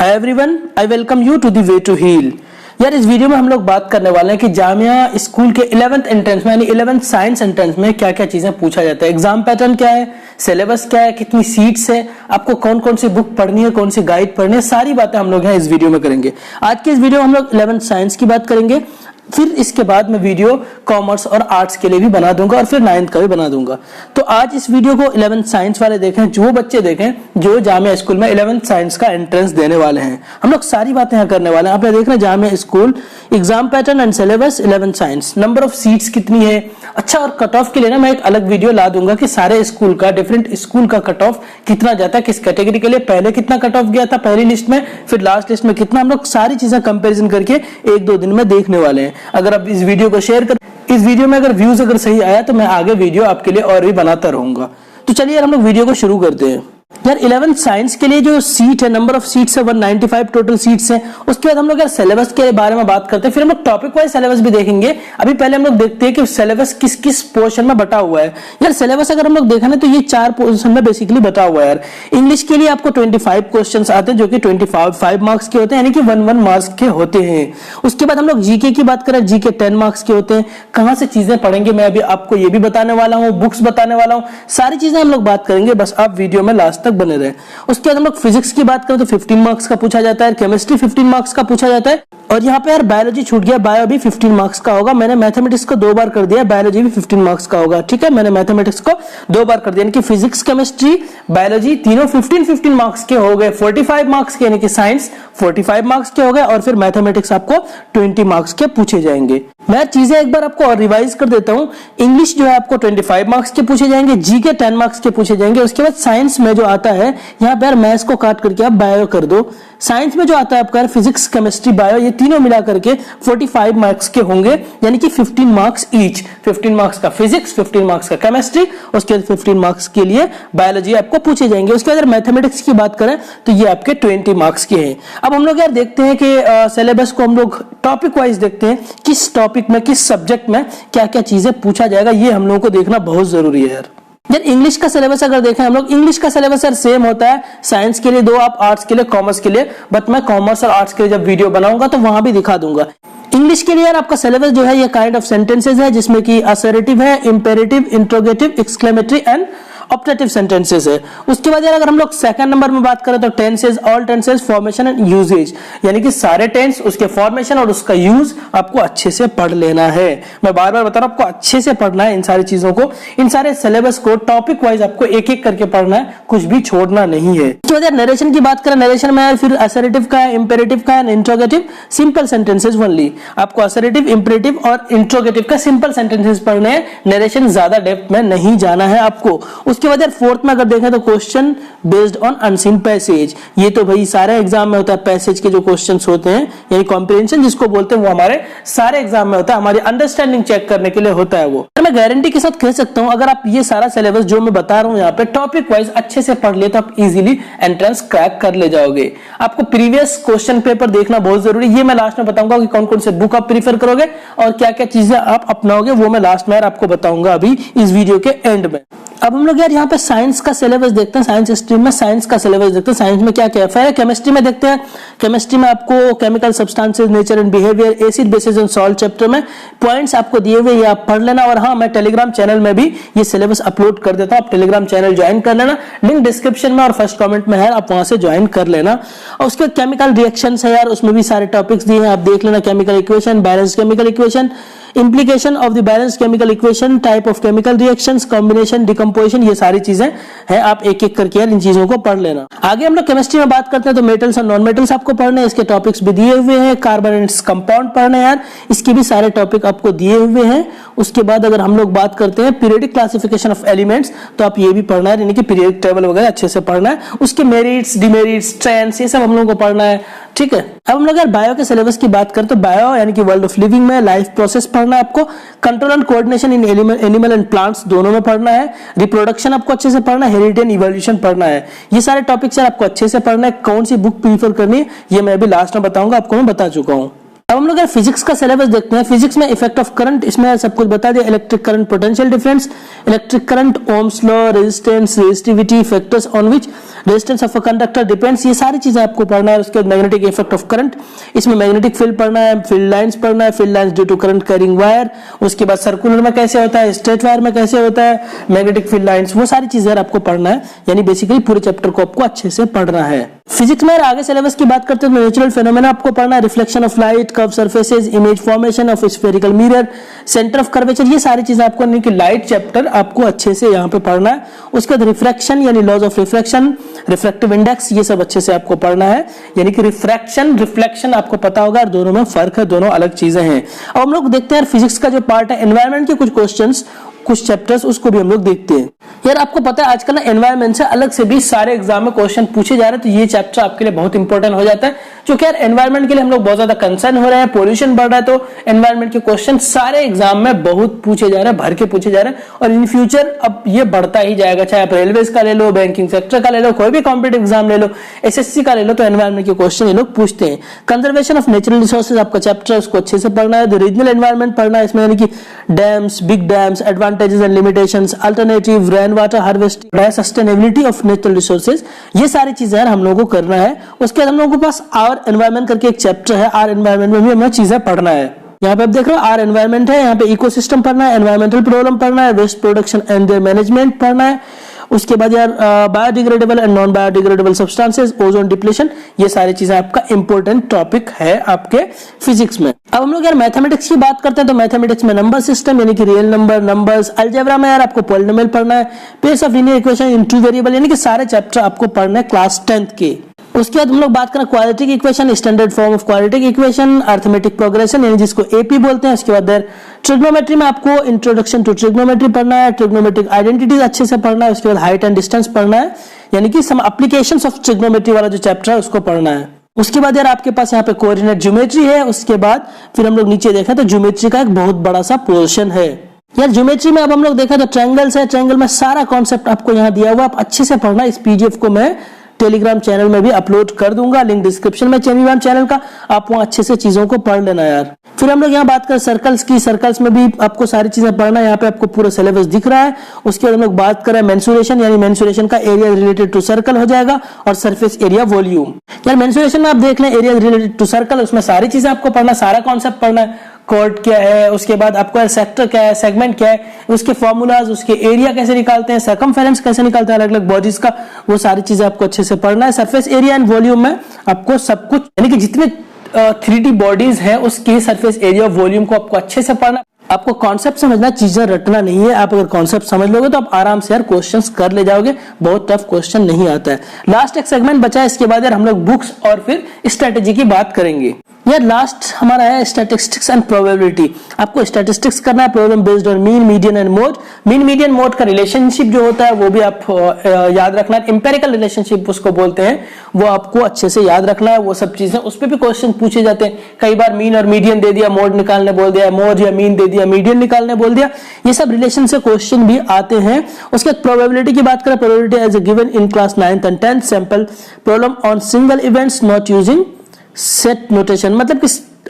Hi everyone, I welcome you to the way to heal. यार इस video में हम लोग बात करने वाले हैं कि जामिया स्कूल के 11th एंट्रेंस में यानी 11th साइंस एंट्रेंस में क्या क्या चीजें पूछा जाता है। एग्जाम पैटर्न क्या है, सिलेबस क्या है, कितनी सीट्स है, आपको कौन कौन सी बुक पढ़नी है, कौन सी गाइड पढ़नी है, सारी बातें हम लोग यहाँ इस वीडियो में करेंगे। आज के इस वीडियो में हम लोग 11th साइंस की बात करेंगे, फिर इसके बाद मैं वीडियो कॉमर्स और आर्ट्स के लिए भी बना दूंगा और फिर 9th का भी बना दूंगा। तो आज इस वीडियो को 11th साइंस वाले देखें, जो बच्चे देखें जो जामिया स्कूल में 11th साइंस का एंट्रेंस देने वाले हैं। हम लोग सारी बातें यहाँ करने वाले हैं। आप देख रहे हैं Jamia school, exam pattern and syllabus 11th science, number of seats कितनी है। अच्छा, और कट ऑफ के लिए ना मैं एक अलग वीडियो ला दूंगा कि सारे स्कूल का, डिफरेंट स्कूल का कट ऑफ कितना जाता है, किस कैटेगरी के लिए पहले कितना कट ऑफ गया था पहली लिस्ट में, फिर लास्ट लिस्ट में कितना। हम लोग सारी चीजें कंपेरिजन करके एक दो दिन में देखने वाले हैं। अगर आप इस वीडियो को शेयर कर, इस वीडियो में अगर व्यूज अगर सही आया तो मैं आगे वीडियो आपके लिए और भी बनाता रहूंगा। तो चलिए यार हम लोग वीडियो को शुरू करते हैं। यार 11th साइंस के लिए जो सीट है, नंबर ऑफ सीट्स है 195 टोटल सीट्स है। उसके बाद हम लोग यार सिलेबस के बारे में बात करते हैं, फिर हम लोग टॉपिक वाइज सिलेबस भी देखेंगे। अभी पहले हम लोग देखते हैं कि सिलेबस किस किस पोर्शन में बटा हुआ है। यार सिलेबस अगर हम लोग देखा ना तो ये 4 पोर्शन में बेसिकली बटा हुआ है। यार इंग्लिश के लिए आपको 25 क्वेश्चन आते हैं जो कि 25 मार्क्स के होते हैं, यानी कि 1 मार्क्स के होते हैं। उसके बाद हम लोग जीके की बात करें, जीके 10 मार्क्स के होते हैं। कहां से चीजें पढ़ेंगे मैं अभी आपको ये भी बताने वाला हूँ, बुक्स बताने वाला हूँ, सारी चीजें हम लोग बात करेंगे। बस आप वीडियो में लास्ट तक बने रहे। उसके बाद हम लोग फिजिक्स की बात करें तो 15 मार्क्स का पूछा जाता है, केमिस्ट्री 15 मार्क्स का पूछा जाता है। और यहाँ पे यार बायोलॉजी छूट गया, बायो भी 15 मार्क्स का होगा। मैंने मैथमेटिक्स को 2 बार कर दिया, बायोलॉजी भी 15 मार्क्स का होगा। ठीक है, मैंने मैथमेटिक्स को 2 बार कर दिया, यानी कि फिजिक्स, केमिस्ट्री, बायोलॉजी तीनों 15 मार्क्स के हो गए। 45 मार्क्स के, यानी कि साइंस 45 मार्क्स के हो गए। और फिर मैथमेटिक्स आपको 20 मार्क्स के पूछे जाएंगे। मैं चीजें एक बार आपको और रिवाइज कर देता हूँ। इंग्लिश जो है आपको 25 मार्क्स के पूछे जाएंगे, जीके 10 मार्क्स के पूछे जाएंगे। उसके बाद साइंस में जो आता है, यहाँ पे यार मैथ्स को काट करके आप बायो कर दो। साइंस में जो आता है आपका फिजिक्स, केमिस्ट्री, बायो, ये तीनों मिला करके 45 मार्क्स के होंगे, यानी कि 15 मार्क्स ईच। 15 मार्क्स का फिजिक्स, 15 मार्क्स का केमिस्ट्री, उसके बाद 15 मार्क्स के लिए बायोलॉजी आपको पूछे जाएंगे। उसके बाद मैथमेटिक्स की बात करें तो ये आपके 20 मार्क्स के हैं। अब हम लोग यार देखते हैं कि सिलेबस को हम लोग टॉपिक वाइज देखते हैं, किस टॉपिक में, किस सब्जेक्ट में क्या क्या चीजें पूछा जाएगा। ये हम लोगों को देखना बहुत जरूरी है यार। इंग्लिश का सिलेबस अगर देखें हम लोग, इंग्लिश का सिलेबस यार सेम होता है, साइंस के लिए 2, आप आर्ट्स के लिए, कॉमर्स के लिए। बट मैं कॉमर्स और आर्ट्स के लिए जब वीडियो बनाऊंगा तो वहां भी दिखा दूंगा। इंग्लिश के लिए यार आपका सिलेबस जो है ये काइंड ऑफ सेंटेंसेस है, जिसमें कि असर्टिव है, imperative, interrogative, exclamatory and optative sentences है। उसके बाद यार अगर हम लोग सेकंड नंबर में बात करें तो tenses, all tenses, formation and usages, यानी कि सारे टेंस, उसके फॉर्मेशन और उसका यूज आपको अच्छे से पढ़ लेना है। मैं बार बार बता रहा हूं, आपको अच्छे से पढ़ना है इन सारी चीजों को, इन सारे सिलेबस को टॉपिक वाइज आपको एक एक करके पढ़ना है, कुछ भी छोड़ना नहीं है। उसके बाद यार नरेशन की बात करें, नरेशन में फिर असर्टिव का है, इंपेरेटिव का है, इंट्रोगेटिव, सिंपल सेंटेंसेस ओनली। आपको असर्टिव, इंपेरेटिव और इंट्रोगेटिव का सिंपल सेंटेंसेस पढ़ने हैं, नरेशन ज्यादा डेप्थ में नहीं जाना है आपको। उसके बाद यार फोर्थ में अगर देखें तो question based on unseen passage, ये तो भाई सारे एग्जाम में होता है। पैसेज के जो क्वेश्चंस होते हैं, यानी कॉम्प्रिहेंशन जिसको बोलते हैं, वो हमारे सारे एग्जाम में होता है, हमारी अंडरस्टैंडिंग चेक करने के लिए होता है वो। मैं गारंटी के साथ कह सकता हूं, अगर आप ये सारा सिलेबस जो मैं बता रहा हूं यहाँ पे टॉपिक वाइज अच्छे से पढ़ ले तो आप इजीली एंट्रेंस क्रैक कर ले जाओगे। आपको प्रीवियस क्वेश्चन पेपर देखना बहुत जरूरी है, ये मैं लास्ट में बताऊंगा कि कौन कौन से बुक आप प्रीफर करोगे और क्या क्या चीजें आप अपनाओगे, वो मैं लास्ट में आपको बताऊंगा अभी इस वीडियो के एंड में। अब हम लोग यार यहाँ पे साइंस का सिलेबस देखते हैं, साइंस स्ट्रीम में साइंस का सिलेबस देखते हैं। साइंस में क्या क्या है, केमिस्ट्री में देखते हैं। केमिस्ट्री में आपको chemical substances, nature and behaviour, acid, basis and salt chapter में पॉइंट्स आपको दिए हुए, ये आप पढ़ लेना। और हाँ, मैं टेलीग्राम चैनल में भी ये सिलेबस अपलोड कर देता हूँ, आप टेलीग्राम चैनल ज्वाइन कर लेना, लिंक डिस्क्रिप्शन में और फर्स्ट कमेंट में है, आप वहां से ज्वाइन कर लेना। और उसके बाद केमिकल रिएक्शंस है यार, उसमें भी सारे टॉपिक्स दिए हैं, आप देख लेना। Chemical equation, balance chemical equation, implication of the balanced chemical equation, type of chemical reactions, combination, decomposition, ये सारी चीजें हैं, आप एक एक करके यार इन चीजों को पढ़ लेना। आगे हम लोग केमिस्ट्री में बात करते हैं तो मेटल्स और नॉन मेटल्स आपको पढ़ने हैं, इसके टॉपिक्स भी दिए हुए हैं। कार्बन एंड कंपाउंड पढ़ने हैं यार, इसके भी सारे टॉपिक आपको दिए हुए हैं। उसके बाद अगर हम लोग बात करते हैं पीरियडिक क्लासिफिकेशन ऑफ एलिमेंट्स, तो आप ये भी पढ़ना है, यानी कि पीरियडिक टेबल वगैरह अच्छे से पढ़ना है। उसके मेरिट्स, डिमेरिट्स, ट्रेंड्स, ये सब हम लोग को पढ़ना है। ठीक है, अब हम लोग यार बायो के सिलेबस की बात करें तो बायो यानी कि वर्ल्ड ऑफ लिविंग में लाइफ प्रोसेस पढ़ना है आपको। Control and coordination in animal and plants दोनों में पढ़ना है। रिप्रोडक्शन आपको अच्छे से पढ़ना है, हेरिडिटी एंड इवोल्यूशन पढ़ना है। ये सारे टॉपिक्स यार आपको अच्छे से पढ़ना है। कौन सी बुक प्रीफर करनी है ये मैं अभी लास्ट में बताऊंगा, आपको मैं बता चुका हूँ। अब हम लोग अगर फिजिक्स का सिलेबस देखते हैं, फिजिक्स में इफेक्ट ऑफ करंट, इसमें सब कुछ बता दिया, electric current, potential difference, electric current, Ohm's law, resistance, resistivity, factors on which resistance of a conductor depends, ये सारी चीजें आपको पढ़ना है। उसके बाद मैग्नेटिक इफेक्ट ऑफ करंट, इसमें मैग्नेटिक फील्ड पढ़ना है, फील्ड लाइंस पढ़ना है, field lines due to current carrying wire, उसके बाद सर्कुलर में कैसे होता है, स्ट्रेट वायर में कैसे होता है, मैग्नेटिक फील्ड लाइंस, वो सारी चीजें आपको पढ़ना है। यानी बेसिकली पूरे चैप्टर को आपको अच्छे से पढ़ना है। फिजिक्स में आगे सिलेबस की बात करते हैं तो नेचुरल फेनोमेना आपको पढ़ना है, reflection of light, curve surfaces, image formation of spherical mirror, centre of curvature, ये सारी चीजें आपको यानी कि लाइट चैप्टर आपको अच्छे से यहाँ पे पढ़ना है। उसके बाद रिफ्रैक्शन यानी laws of refraction, refractive index, ये सब अच्छे से आपको पढ़ना है। यानी कि रिफ्रैक्शन, रिफ्लेक्शन आपको पता होगा, दोनों में फर्क है, दोनों अलग चीजें हैं। अब हम लोग देखते हैं फिजिक्स का जो पार्ट है एनवायरमेंट के कुछ क्वेश्चंस, कुछ चैप्टर्स, उसको भी हम लोग देखते हैं। यार आपको पता है आजकल ना एनवायरमेंट से अलग से भी सारे एग्जाम में क्वेश्चन पूछे जा रहे हैं, तो ये चैप्टर आपके लिए बहुत इंपॉर्टेंट हो जाता है, क्योंकि यार एनवायरमेंट के लिए हम लोग बहुत ज्यादा कंसर्न हो रहे हैं, पोल्यूशन बढ़ रहा है, तो एनवायरमेंट के क्वेश्चन सारे एग्जाम में बहुत पूछे जा रहे हैं, भर के पूछे जा रहे हैं, और इन फ्यूचर अब ये बढ़ता ही जाएगा। चाहे आप रेलवे का ले लो, बैंकिंग सेक्टर का ले लो, कोई भी कॉम्पिटिटिव एग्जाम ले लो, एसएससी का ले लो, तो एनवायरमेंट के क्वेश्चन ये लोग पूछते हैं। कंजर्वेशन ऑफ नेचुरल रिसोर्सेज आपका चैप्टर है, उसको अच्छे से पढ़ना है। रीजनल एनवायरमेंट पढ़ना है, इसमें यानी कि dams, big dams, advantages and limitations, alternative, rain water harvesting, sustainability of natural resources, ये सारी चीजें हम लोगों को करना है। उसके बाद हम लोगों के पास आवर एनवायरमेंट करके एक चैप्टर है, आर एनवायरमेंट में भी हमें चीजें पढ़ना है। यहाँ पे आप देख रहे हो आर एनवायरमेंट है, यहाँ पे इकोसिस्टम पढ़ना है, एनवायरमेंटल प्रॉब्लम पढ़ना है, waste production and their management पढ़ना है। उसके बाद यार biodegradable and non biodegradable substances, ozone depletion, ये सारी चीजें आपका इंपॉर्टेंट टॉपिक है आपके फिजिक्स में। अब हम लोग यार मैथमेटिक्स की बात करते हैं, तो मैथमेटिक्स में नंबर सिस्टम यानी कि रियल नंबर, नंबर्स, अलजेब्रा में यार आपको पॉलिनोमियल पढ़ना है, pairs of linear equation in two variable, यानी कि सारे चैप्टर आपको पढ़ना है क्लास 10th के। उसके बाद हम लोग बात करें quadratic equation, standard form of quadratic equation, arithmetic progression यानी जिसको एपी बोलते हैं। उसके बाद ट्रिग्नोमेट्री में आपको इंट्रोडक्शन टू ट्रिग्नोमेट्री पढ़ना है, ट्रिग्नोमेट्रिक आइडेंटिटीज अच्छे से पढ़ना है। उसके बाद हाइट एंड डिस्टेंस पढ़ना है, यानी कि सम एप्लीकेशंस ऑफ ट्रिग्नोमेट्री वाला जो चैप्टर है उसको पढ़ना है। उसके बाद यार आपके पास यहाँ पे कोऑर्डिनेट ज्योमेट्री है। उसके बाद फिर हम लोग नीचे देखें तो ज्योमेट्री का एक बहुत बड़ा सा पोर्शन है। यार ज्योमेट्री में अब हम लोग देखा तो ट्रायंगल्स है, ट्रायंगल में सारा कॉन्सेप्ट आपको यहाँ दिया हुआ, आप अच्छे से पढ़ना। इस पीडीएफ को मैं टेलीग्राम चैनल में भी अपलोड कर दूंगा, लिंक डिस्क्रिप्शन में टेलीग्राम चैनल का, आप वहां अच्छे से चीजों को पढ़ लेना यार। फिर हम लोग यहाँ बात करें सर्कल्स की, सर्कल्स में भी आपको सारी चीजें पढ़ना है, यहाँ पे आपको पूरा सिलेबस दिख रहा है। उसके बाद हम लोग बात करें मेंसुरेशन, यानी मेंसुरेशन का एरिया रिलेटेड टू सर्कल हो जाएगा, और सरफेस एरिया वॉल्यूम। यार मेंसुरेशन में आप देख लें एरिया रिलेटेड टू सर्कल, उसमें सारी चीजें आपको पढ़ना, सारा कॉन्सेप्ट पढ़ना है। कॉर्ड क्या है, उसके बाद आपको सेक्टर क्या है, सेगमेंट क्या है, उसके फॉर्मूलाज, उसके एरिया कैसे निकालते हैं, सर्कमफेरेंस कैसे निकालते हैं अलग अलग बॉडीज का, वो सारी चीजें आपको अच्छे से पढ़ना है। सरफेस एरिया एंड वॉल्यूम में आपको सब कुछ, यानी कि जितने 3D बॉडीज है उसके सरफेस एरिया वॉल्यूम को आपको अच्छे से पढ़ना। आपको कॉन्सेप्ट समझना, चीजें रटना नहीं है। आप अगर कॉन्सेप्ट समझ लोगे तो आप आराम से यार क्वेश्चंस कर ले जाओगे, बहुत टफ क्वेश्चन नहीं आता है। लास्ट एक सेगमेंट बचा है, इसके बाद यार हम लोग बुक्स और फिर स्ट्रेटेजी की बात करेंगे। यार लास्ट हमारा है स्टैटिस्टिक्स एंड प्रोबेबिलिटी। आपको स्टैटिस्टिक्स करना है, problem based on mean, median and mode. Mean, median, mode का रिलेशनशिप जो होता है वो भी आप याद रखना है। एम्पेरिकल रिलेशनशिप उसको बोलते हैं, वो आपको अच्छे से याद रखना है। वो सब चीजें उस पर भी क्वेश्चन पूछे जाते हैं। कई बार मीन और मीडियन दे दिया, मोड निकालने बोल दिया, मोड या मीन दे दिया, मीडियन निकालने बोल दिया, ये सब रिलेशन से क्वेश्चन भी आते हैं। उसके बाद प्रोबेबिलिटी की बात करें, probability as given in class 9th and 10th, sample problem on single events not using set notation. मतलब कि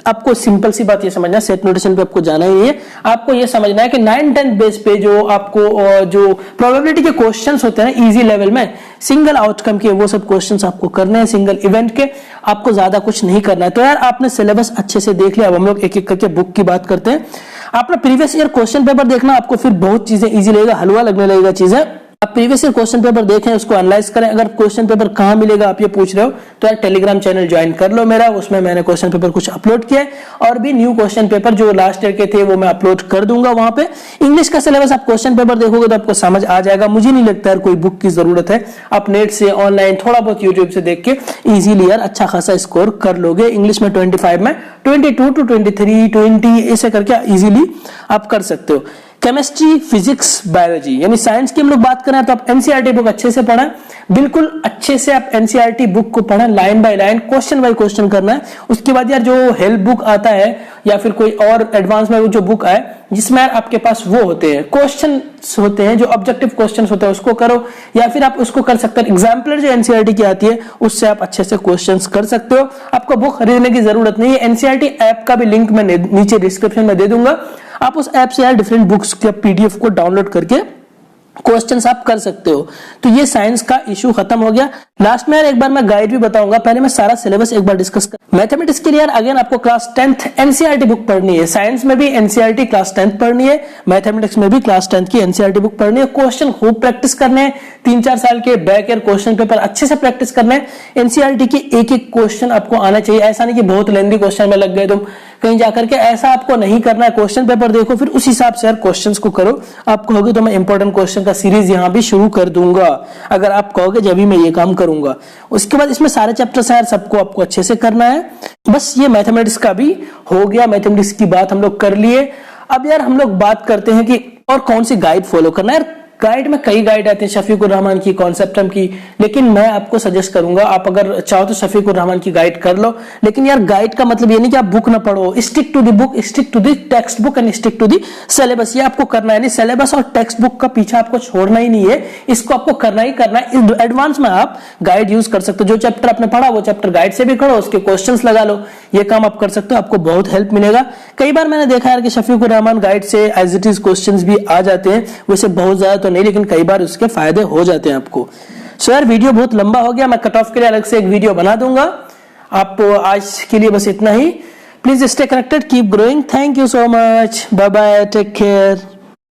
आपको सिंपल सी बात ये समझना, सेट नोटेशन पे आपको जाना ही नहीं है। आपको ये समझना है कि 9th-10th बेस पे जो आपको जो प्रोबेबिलिटी के क्वेश्चंस होते हैं ना इजी लेवल में, सिंगल आउटकम के, वो सब क्वेश्चंस आपको करने हैं, सिंगल इवेंट के, आपको ज्यादा कुछ नहीं करना है। तो यार आपने सिलेबस अच्छे से देख लिया। अब हम लोग एक एक करके बुक की बात करते हैं। आपने प्रीवियस ईयर क्वेश्चन पेपर देखना, आपको फिर बहुत चीजें इजी लगेगा, हलवा लगने लगेगा चीजें। आप प्रीवियस ईयर क्वेश्चन पेपर देखें, उसको एनालाइज करें। अगर क्वेश्चन पेपर कहाँ मिलेगा आप ये पूछ रहे हो, तो यार टेलीग्राम चैनल ज्वाइन कर लो मेरा, उसमें मैंने क्वेश्चन पेपर कुछ अपलोड किया है, और भी न्यू क्वेश्चन पेपर जो लास्ट ईयर के थे वो मैं अपलोड कर दूंगा वहां पे। इंग्लिश का सिलेबस आप क्वेश्चन पेपर देखोगे तो आपको समझ आ जाएगा। मुझे नहीं लगता यार कोई बुक की जरूरत है, आप नेट से, ऑनलाइन, थोड़ा बहुत यूट्यूब से देख के इजीली यार अच्छा खासा स्कोर कर लोगे। इंग्लिश में 25 में 22 to 23, 20 ऐसे करके इजीली आप कर सकते हो। केमिस्ट्री, फिजिक्स, बायोलॉजी, यानी साइंस की हम लोग बात करें तो आप एनसीईआरटी बुक अच्छे से पढ़ें, बिल्कुल अच्छे से आप एनसीईआरटी बुक को पढ़ें, line by line, question by question करना है। उसके बाद यार जो हेल्प बुक आता है या फिर कोई और एडवांस में जो बुक आए जिसमें आपके पास वो होते हैं क्वेश्चन होते हैं, जो ऑब्जेक्टिव क्वेश्चन होते हैं उसको करो, या फिर आप उसको कर सकते हैं एग्जाम्पलर जो एनसीईआरटी की आती है उससे आप अच्छे से क्वेश्चंस कर सकते हो। आपको बुक खरीदने की जरूरत नहीं है। एनसीईआरटी ऐप का भी लिंक मैं नीचे डिस्क्रिप्शन में दे दूंगा, आप उस ऐप से यार डिफरेंट बुक्स के पीडीएफ को डाउनलोड करके क्वेश्चंस आप कर सकते हो। तो ये साइंस का इशू खत्म हो गया। लास्ट में यार एक बार मैं गाइड भी बताऊंगा, पहले मैं सारा सिलेबस एक बार डिस्कस कर। मैथमेटिक्स के लिए यार अगेन आपको क्लास 10th एनसीईआरटी बुक पढ़नी है, साइंस में भी एनसीईआरटी क्लास 10th पढ़नी है, मैथमेटिक्स में भी क्लास 10th की एनसीईआरटी बुक पढ़नी है। क्वेश्चन खूब प्रैक्टिस करने हैं, 3-4 साल के बैक ईयर क्वेश्चन पेपर अच्छे से प्रैक्टिस करने हैं। एनसीईआरटी के एक एक क्वेश्चन आपको आना चाहिए, ऐसा नहीं कि बहुत लेंथी क्वेश्चन में लग गए तुम कहीं जाकर के, ऐसा आपको नहीं करना है। क्वेश्चन पेपर देखो फिर उस हिसाब से यार क्वेश्चंस को करो। आप कहोगे तो मैं इंपॉर्टेंट क्वेश्चन का सीरीज यहां भी शुरू कर दूंगा, अगर आप कहोगे जब भी मैं ये काम करूंगा। उसके बाद इसमें सारे चैप्टर्स यार सबको आपको अच्छे से करना है। बस ये मैथमेटिक्स का भी हो गया, मैथमेटिक्स की बात हम लोग कर लिए। अब यार हम लोग बात करते हैं कि और कौन सी गाइड फॉलो करना है। गाइड में कई गाइड आते हैं, शफीकुर रहमान की, कॉन्सेप्टम की, लेकिन मैं आपको सजेस्ट करूंगा आप अगर चाहो तो शफीकुर रहमान की गाइड कर लो। लेकिन यार गाइड का मतलब ये नहीं कि आप बुक ना पढ़ो, stick to the book, stick to the text book and stick to the syllabus, ये आपको करना है। नहीं, सिलेबस और टेक्स्ट बुक का पीछा आपको छोड़ना ही नहीं है, इसको आपको करना ही करना है। एडवांस में आप गाइड यूज कर सकते हो, जो चैप्टर आपने पढ़ा वो चैप्टर गाइड से भी करो, उसके क्वेश्चंस लगा लो, ये काम आप कर सकते हो, आपको बहुत हेल्प मिलेगा। कई बार मैंने देखा यार कि शफीकुर रहमान गाइड से एज इट इज क्वेश्चंस भी आ जाते हैं, वैसे बहुत ज्यादा तो नहीं, लेकिन कई बार उसके फायदे हो जाते हैं आपको। सो यार वीडियो बहुत लंबा हो गया, मैं कट ऑफ के लिए अलग से एक वीडियो बना दूंगा। आप आज के लिए बस इतना ही। Please stay connected, keep growing. Thank you so much, bye bye, take care.